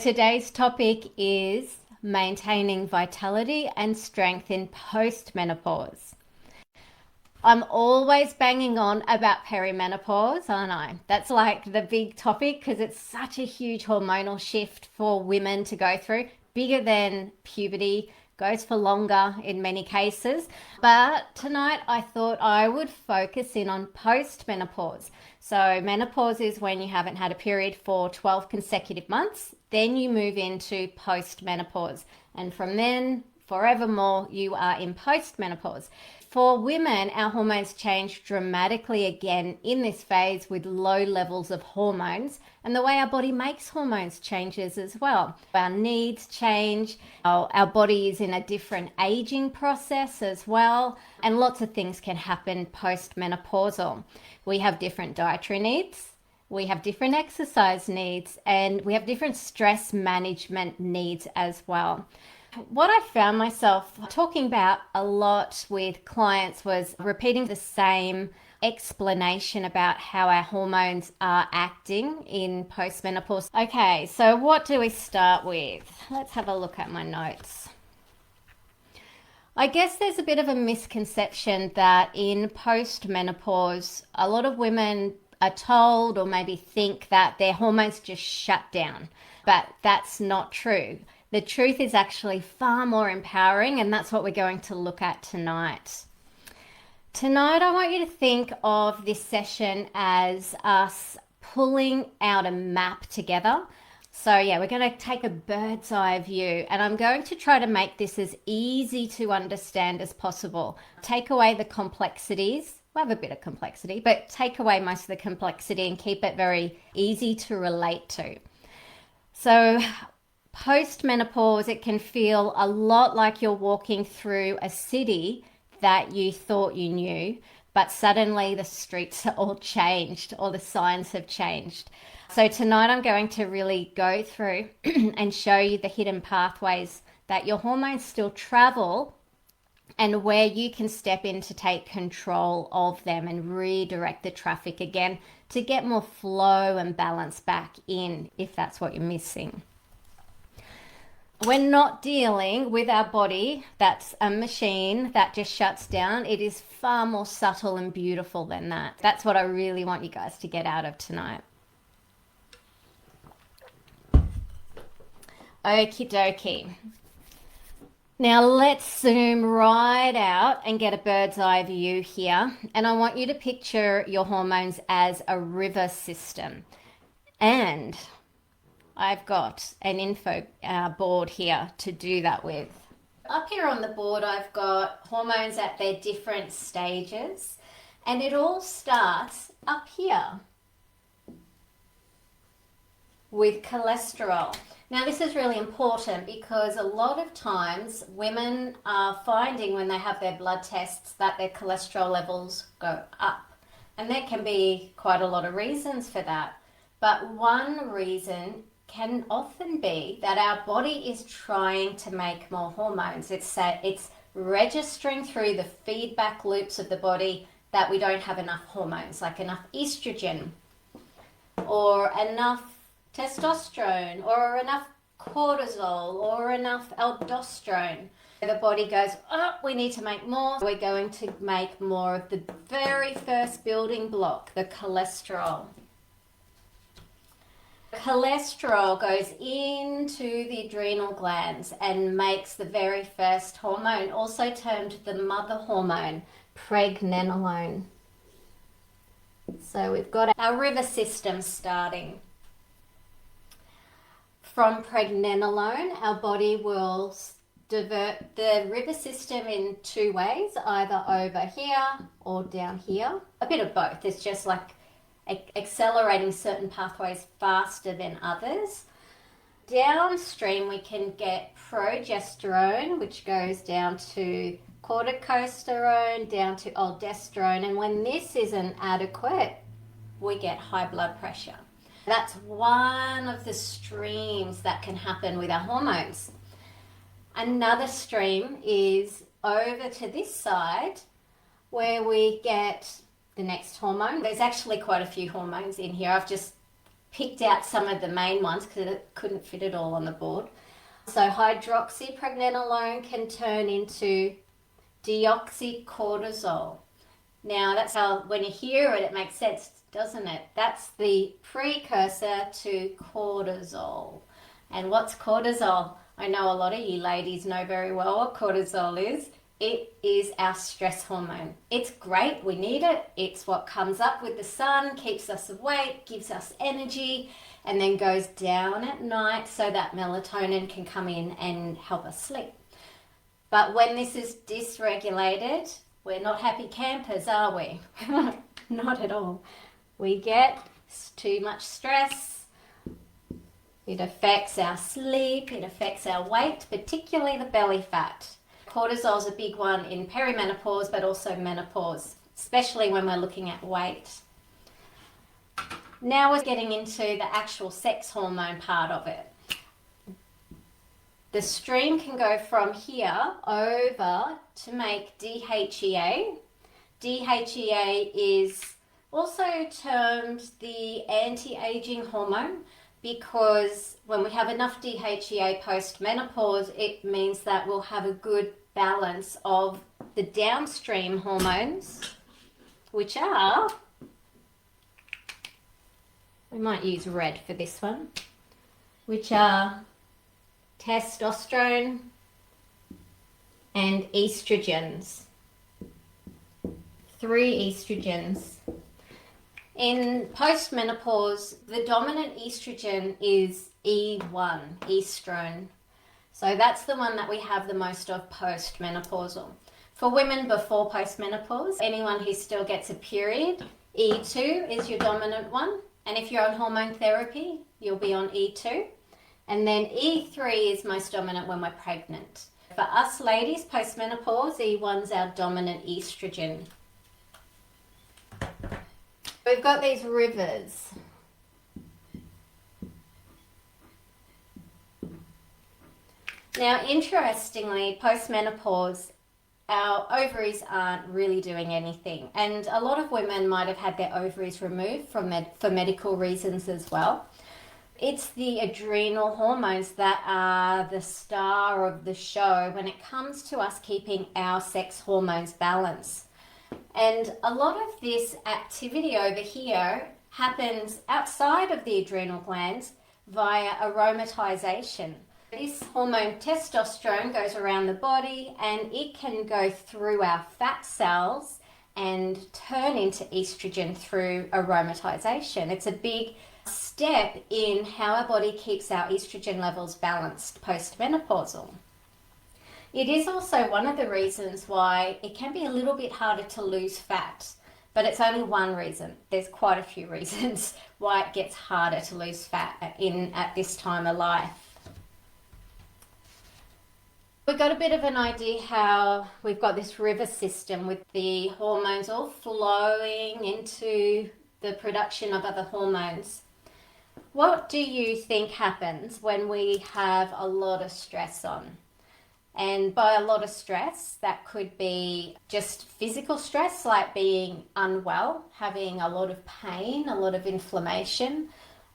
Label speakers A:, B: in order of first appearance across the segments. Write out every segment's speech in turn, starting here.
A: Today's topic is maintaining vitality and strength in post-menopause. I'm always banging on about perimenopause, aren't I? That's like the big topic because it's such a huge hormonal shift for women to go through, bigger than puberty, goes for longer in many cases. But tonight I thought I would focus in on post-menopause. So menopause is when you haven't had a period for 12 consecutive months. Then you move into post-menopause. And from then, forevermore, you are in post-menopause. For women, our hormones change dramatically again in this phase with low levels of hormones, and the way our body makes hormones changes as well. Our needs change, our body is in a different aging process as well, and lots of things can happen post-menopausal. We have different dietary needs, we have different exercise needs, and we have different stress management needs as well. What I found myself talking about a lot with clients was repeating the same explanation about how our hormones are acting in postmenopause. Okay, so what do we start with? Let's have a look at my notes. I guess there's a bit of a misconception that in postmenopause, a lot of women are told or maybe think that their hormones just shut down, but that's not true. The truth is actually far more empowering, and that's what we're going to look at tonight. Tonight, I want you to think of this session as us pulling out a map together. So yeah, we're going to take a bird's eye view, and I'm going to try to make this as easy to understand as possible. Take away the complexities. We'll have a bit of complexity, but take away most of the complexity and keep it very easy to relate to. So post-menopause, it can feel a lot like you're walking through a city that you thought you knew, but suddenly the streets are all changed or the signs have changed. So tonight I'm going to really go through and show you the hidden pathways that your hormones still travel and where you can step in to take control of them and redirect the traffic again to get more flow and balance back in if that's what you're missing. We're not dealing with our body that's a machine that just shuts down. It is far more subtle and beautiful than that. That's what I really want you guys to get out of tonight. Okie dokie. Now let's zoom right out and get a bird's eye view here. And I want you to picture your hormones as a river system. And I've got an info board here to do that with. Up here on the board, I've got hormones at their different stages, and it all starts up here with cholesterol. Now, this is really important because a lot of times women are finding when they have their blood tests that their cholesterol levels go up, and there can be quite a lot of reasons for that. But one reason can often be that our body is trying to make more hormones. It's registering through the feedback loops of the body that we don't have enough hormones, like enough estrogen or enough testosterone or enough cortisol or enough aldosterone. The body goes, oh, we need to make more. We're going to make more of the very first building block, the cholesterol. Cholesterol goes into the adrenal glands and makes the very first hormone, also termed the mother hormone, pregnenolone. So we've got our river system starting. From pregnenolone, our body will divert the river system in two ways, either over here or down here. A bit of both. It's just like accelerating certain pathways faster than others. Downstream, we can get progesterone, which goes down to corticosterone, down to aldosterone, and when this isn't adequate, we get high blood pressure. That's one of the streams that can happen with our hormones. Another stream is over to this side where we get the next hormone. There's actually quite a few hormones in here. I've just picked out some of the main ones because it couldn't fit it all on the board. So hydroxypregnenolone can turn into deoxycortisol. Now that's how, when you hear it, it makes sense, doesn't it? That's the precursor to cortisol. And what's cortisol? I know a lot of you ladies know very well what cortisol is. It is our stress hormone. It's great, we need it. It's what comes up with the sun, keeps us awake, gives us energy, and then goes down at night so that melatonin can come in and help us sleep. But when this is dysregulated, we're not happy campers, are we? Not at all. We get too much stress. It affects our sleep, it affects our weight, particularly the belly fat. Cortisol is a big one in perimenopause, but also menopause, especially when we're looking at weight. Now we're getting into the actual sex hormone part of it. The stream can go from here over to make DHEA. DHEA is also termed the anti-aging hormone because when we have enough DHEA post-menopause, it means that we'll have a good balance of the downstream hormones, which are, we might use red for this one, which are testosterone and estrogens. 3 estrogens. In postmenopause, the dominant estrogen is E1, estrone. So that's the one that we have the most of postmenopausal. For women before postmenopause, anyone who still gets a period, E2 is your dominant one. And if you're on hormone therapy, you'll be on E2. And then E3 is most dominant when we're pregnant. For us ladies, postmenopause, E1's our dominant estrogen. We've got these rivers. Now, interestingly, postmenopause, our ovaries aren't really doing anything. And a lot of women might have had their ovaries removed for medical reasons as well. It's the adrenal hormones that are the star of the show when it comes to us keeping our sex hormones balanced. And a lot of this activity over here happens outside of the adrenal glands via aromatization. This hormone testosterone goes around the body and it can go through our fat cells and turn into estrogen through aromatization. It's a big step in how our body keeps our estrogen levels balanced postmenopausal. It is also one of the reasons why it can be a little bit harder to lose fat, but it's only one reason. There's quite a few reasons why it gets harder to lose fat at this time of life. We've got a bit of an idea how we've got this river system with the hormones all flowing into the production of other hormones. What do you think happens when we have a lot of stress on? And by a lot of stress, that could be just physical stress, like being unwell, having a lot of pain, a lot of inflammation.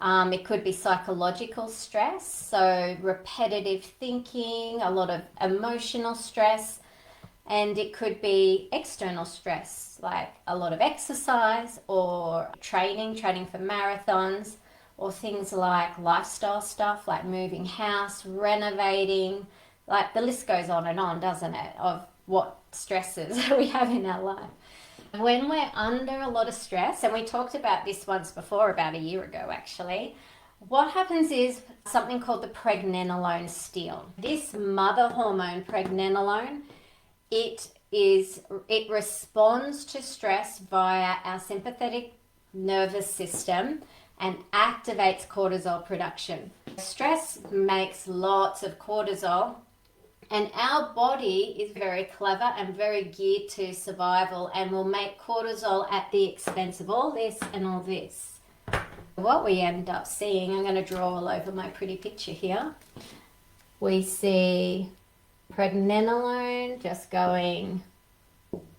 A: It could be psychological stress, so repetitive thinking, a lot of emotional stress. And it could be external stress, like a lot of exercise or training for marathons, or things like lifestyle stuff, like moving house, renovating. Like the list goes on and on, doesn't it, of what stresses we have in our life. When we're under a lot of stress, and we talked about this once before, about a year ago actually, what happens is something called the pregnenolone steal. This mother hormone, pregnenolone, it responds to stress via our sympathetic nervous system and activates cortisol production. Stress makes lots of cortisol. And our body is very clever and very geared to survival and will make cortisol at the expense of all this and all this. What we end up seeing, I'm going to draw all over my pretty picture here. We see pregnenolone just going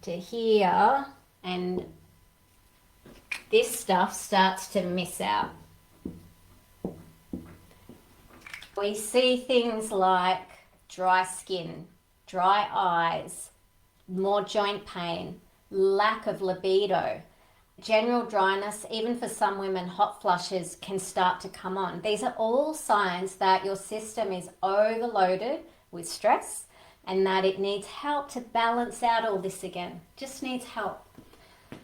A: to here, and this stuff starts to miss out. We see things like dry skin, dry eyes, more joint pain, lack of libido, general dryness, even for some women, hot flushes can start to come on. These are all signs that your system is overloaded with stress and that it needs help to balance out all this again. Just needs help.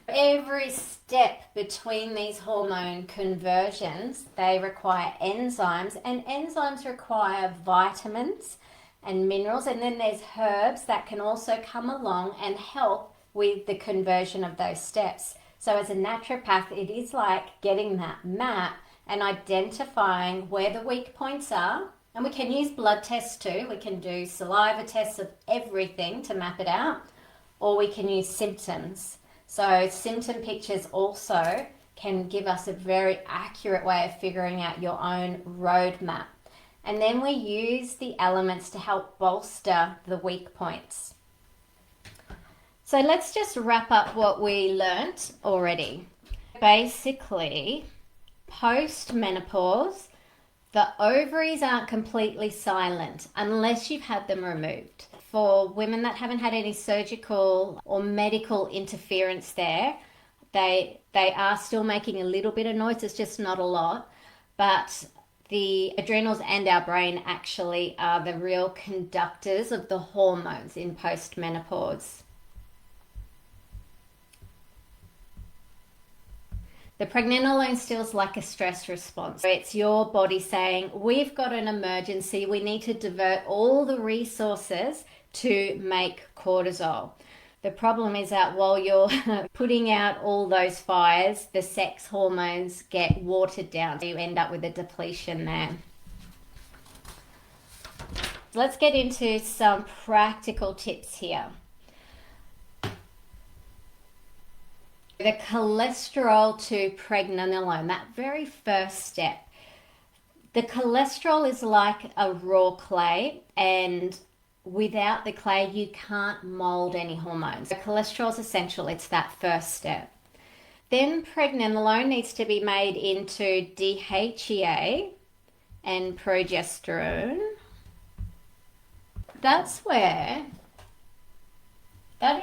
A: Every step between these hormone conversions, they require enzymes, and enzymes require vitamins and minerals, and then there's herbs that can also come along and help with the conversion of those steps. So as a naturopath, it is like getting that map and identifying where the weak points are. And we can use blood tests too. We can do saliva tests of everything to map it out, or we can use symptoms. So symptom pictures also can give us a very accurate way of figuring out your own roadmap. And then we use the elements to help bolster the weak points. So let's just wrap up what we learnt already. Basically, post-menopause, the ovaries aren't completely silent unless you've had them removed. For women that haven't had any surgical or medical interference there, they are still making a little bit of noise. It's just not a lot. But the adrenals and our brain actually are the real conductors of the hormones in post-menopause. The pregnenolone feels like a stress response. It's your body saying, we've got an emergency. We need to divert all the resources to make cortisol. The problem is that while you're putting out all those fires, the sex hormones get watered down. So you end up with a depletion there. Let's get into some practical tips here. The cholesterol to pregnenolone, that very first step. The cholesterol is like a raw clay, and without the clay, you can't mold any hormones. So cholesterol is essential. It's that first step. Then pregnenolone needs to be made into DHEA and progesterone. That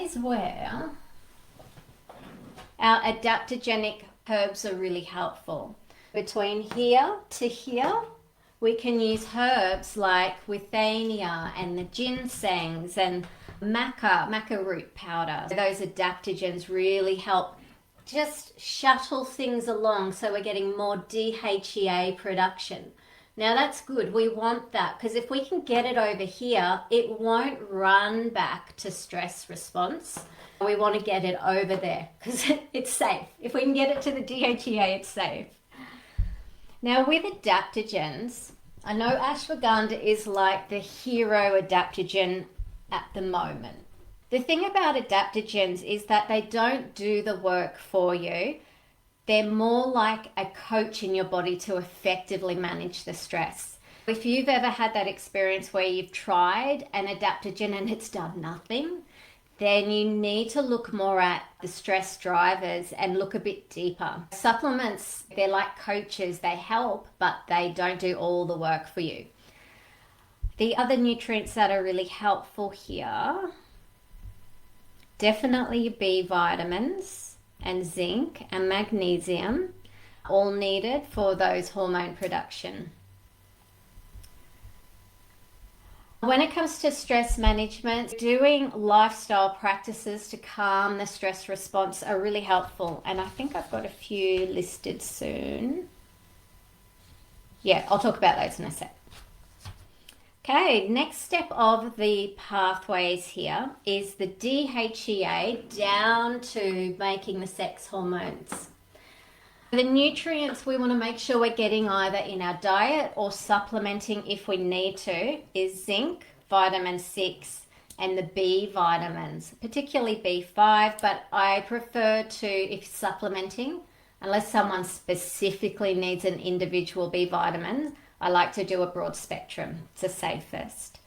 A: is where our adaptogenic herbs are really helpful. Between here to here, we can use herbs like withania and the ginsengs and maca root powder. Those adaptogens really help just shuttle things along so we're getting more DHEA production. Now that's good. We want that because if we can get it over here, it won't run back to stress response. We want to get it over there because it's safe. If we can get it to the DHEA, it's safe. Now with adaptogens, I know ashwagandha is like the hero adaptogen at the moment. The thing about adaptogens is that they don't do the work for you. They're more like a coach in your body to effectively manage the stress. If you've ever had that experience where you've tried an adaptogen and it's done nothing, then you need to look more at the stress drivers and look a bit deeper. Supplements, they're like coaches. They help, but they don't do all the work for you. The other nutrients that are really helpful here, definitely your B vitamins and zinc and magnesium, all needed for those hormone production. When it comes to stress management, doing lifestyle practices to calm the stress response are really helpful. And I think I've got a few listed soon. Yeah, I'll talk about those in a sec. Okay, next step of the pathways here is the DHEA down to making the sex hormones. The nutrients we want to make sure we're getting either in our diet or supplementing if we need to is zinc, vitamin 6, and the B vitamins, particularly B5, but I prefer to, if supplementing, unless someone specifically needs an individual B vitamin, I like to do a broad spectrum. It's the safest.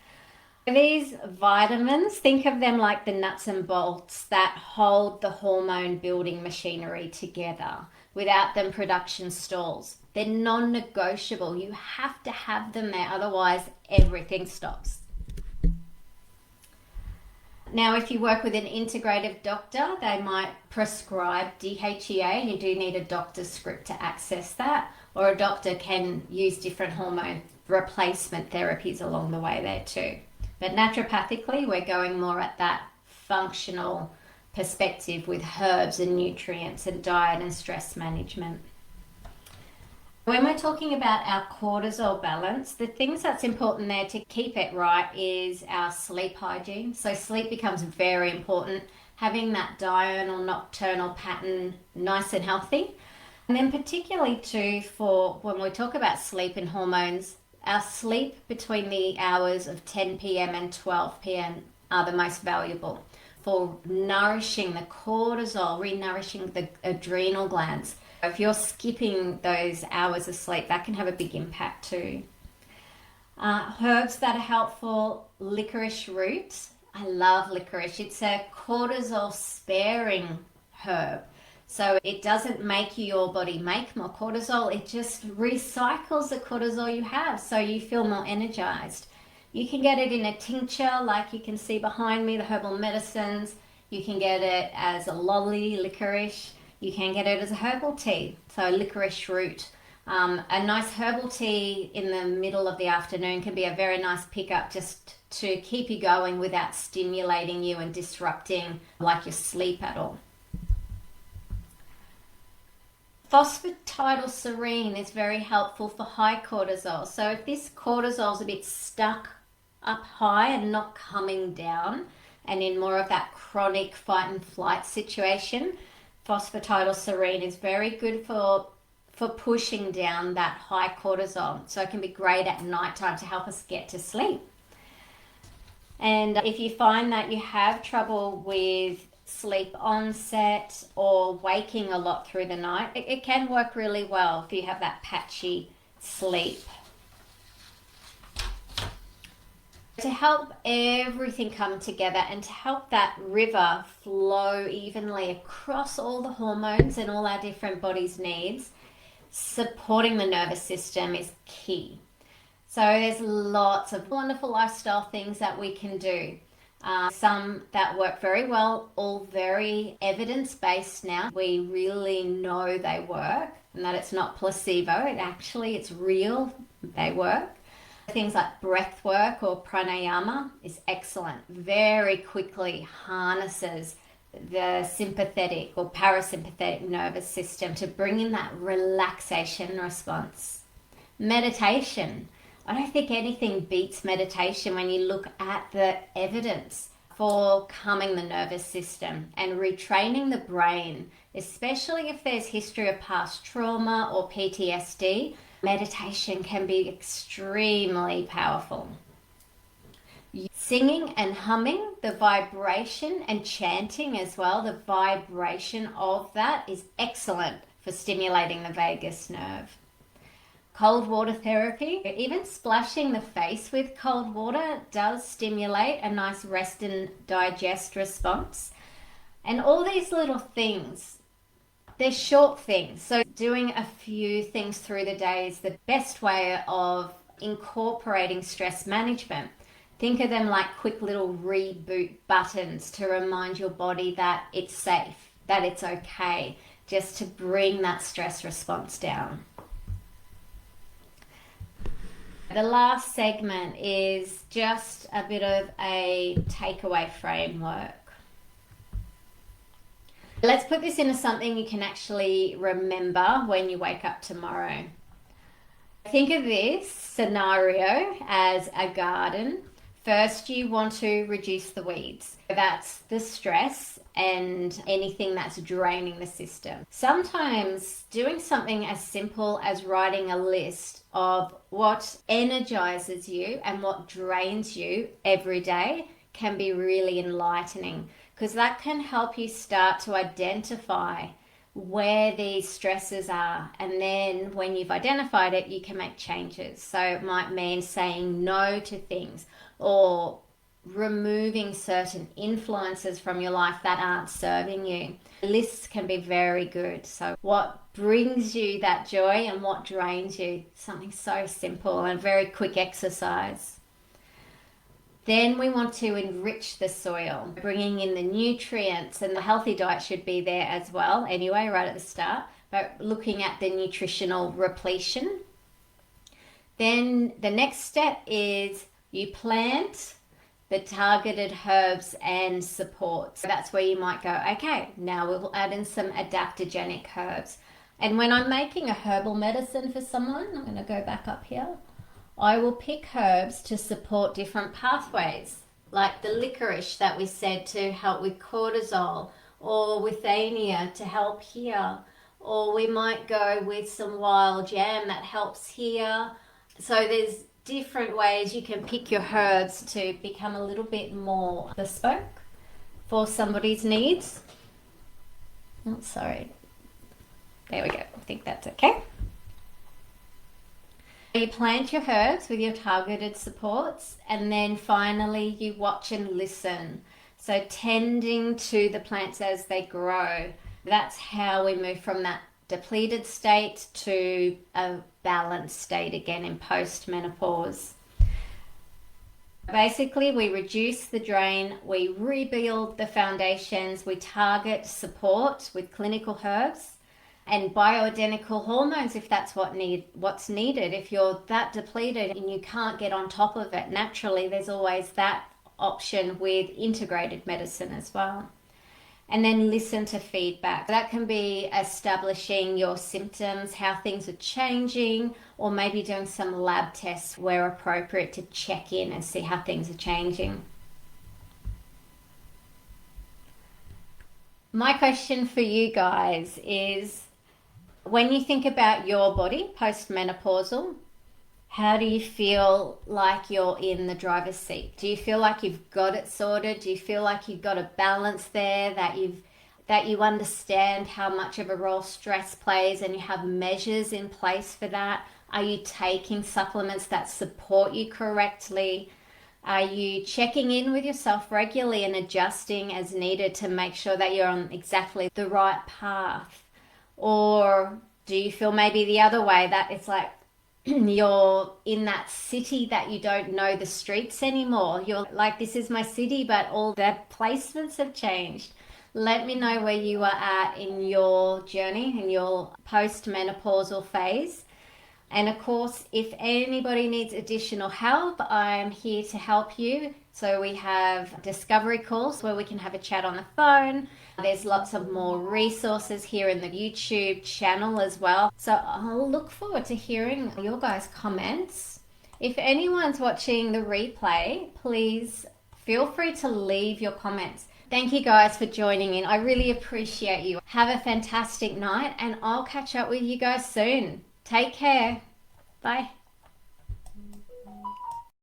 A: These vitamins, think of them like the nuts and bolts that hold the hormone building machinery together. Without them, production stalls. They're non-negotiable. You have to have them there, otherwise everything stops. Now, if you work with an integrative doctor, they might prescribe DHEA, and you do need a doctor's script to access that, or a doctor can use different hormone replacement therapies along the way there too. But naturopathically, we're going more at that functional perspective with herbs and nutrients and diet and stress management. When we're talking about our cortisol balance, the things that's important there to keep it right is our sleep hygiene. So sleep becomes very important, having that diurnal nocturnal pattern nice and healthy. And then particularly too, for when we talk about sleep and hormones, our sleep between the hours of 10 p.m. and 12 p.m. are the most valuable for nourishing the cortisol, re-nourishing the adrenal glands. If you're skipping those hours of sleep, that can have a big impact too. Herbs that are helpful, licorice root. I love licorice. It's a cortisol sparing herb. So it doesn't make your body make more cortisol. It just recycles the cortisol you have so you feel more energized. You can get it in a tincture like you can see behind me, the herbal medicines. You can get it as a lolly, licorice. You can get it as a herbal tea, so licorice root. A nice herbal tea in the middle of the afternoon can be a very nice pickup just to keep you going without stimulating you and disrupting like your sleep at all. Phosphatidylserine is very helpful for high cortisol. So if this cortisol is a bit stuck up high and not coming down and in more of that chronic fight and flight situation, phosphatidylserine is very good for pushing down that high cortisol. So it can be great at nighttime to help us get to sleep. And if you find that you have trouble with sleep onset or waking a lot through the night, it can work really well if you have that patchy sleep. To help everything come together and to help that river flow evenly across all the hormones and all our different body's needs, supporting the nervous system is key. So there's lots of wonderful lifestyle things that we can do. Some that work very well, all very evidence-based now. We really know they work and that it's not placebo. It's real, they work. Things like breath work or pranayama is excellent. Very quickly harnesses the sympathetic or parasympathetic nervous system to bring in that relaxation response. Meditation. I don't think anything beats meditation when you look at the evidence for calming the nervous system and retraining the brain, especially if there's history of past trauma or PTSD. Meditation can be extremely powerful. Singing and humming, the vibration, and chanting as well, the vibration of that is excellent for stimulating the vagus nerve. Cold water therapy, even splashing the face with cold water does stimulate a nice rest and digest response. And all these little things, they're short things. So doing a few things through the day is the best way of incorporating stress management. Think of them like quick little reboot buttons to remind your body that it's safe, that it's okay, just to bring that stress response down. The last segment is just a bit of a takeaway framework. Let's put this into something you can actually remember when you wake up tomorrow. Think of this scenario as a garden. First, you want to reduce the weeds. That's the stress and anything that's draining the system. Sometimes doing something as simple as writing a list of what energizes you and what drains you every day can be really enlightening, because that can help you start to identify where these stresses are, and then when you've identified it, you can make changes. So it might mean saying no to things or removing certain influences from your life that aren't serving you. Lists can be very good. So what brings you that joy and what drains you? Something so simple and very quick exercise. Then we want to enrich the soil, bringing in the nutrients, and the healthy diet should be there as well anyway, right at the start, but looking at the nutritional repletion. Then the next step is you plant the targeted herbs and supports. So that's where you might go, okay, now we'll add in some adaptogenic herbs. And when I'm making a herbal medicine for someone, I'm going to go back up here, I will pick herbs to support different pathways, like the licorice that we said to help with cortisol, or withania to help here, or we might go with some wild jam that helps here. So there's different ways you can pick your herbs to become a little bit more bespoke for somebody's needs. Oh, sorry. There we go. I think that's okay. You plant your herbs with your targeted supports, and then finally you watch and listen. So tending to the plants as they grow. That's how we move from that depleted state to a balanced state again in post-menopause. Basically, we reduce the drain, we rebuild the foundations, we target support with clinical herbs and bioidentical hormones if that's what's needed. If you're that depleted and you can't get on top of it naturally, there's always that option with integrated medicine as well. And then listen to feedback. That can be establishing your symptoms, how things are changing, or maybe doing some lab tests where appropriate to check in and see how things are changing. My question for you guys is, when you think about your body post-menopausal, how do you feel like you're in the driver's seat? Do you feel like you've got it sorted? Do you feel like you've got a balance there, that you understand how much of a role stress plays and you have measures in place for that? Are you taking supplements that support you correctly? Are you checking in with yourself regularly and adjusting as needed to make sure that you're on exactly the right path? Or do you feel maybe the other way, that it's like you're in that city that you don't know the streets anymore? You're like, this is my city, but all the placements have changed. Let me know where you are at in your journey, in your post-menopausal phase. And of course, if anybody needs additional help, I'm here to help you. So we have discovery calls where we can have a chat on the phone. There's lots of more resources here in the YouTube channel as well. So I'll look forward to hearing your guys' comments. If anyone's watching the replay, please feel free to leave your comments. Thank you guys for joining in. I really appreciate you. Have a fantastic night, and I'll catch up with you guys soon. Take care. Bye.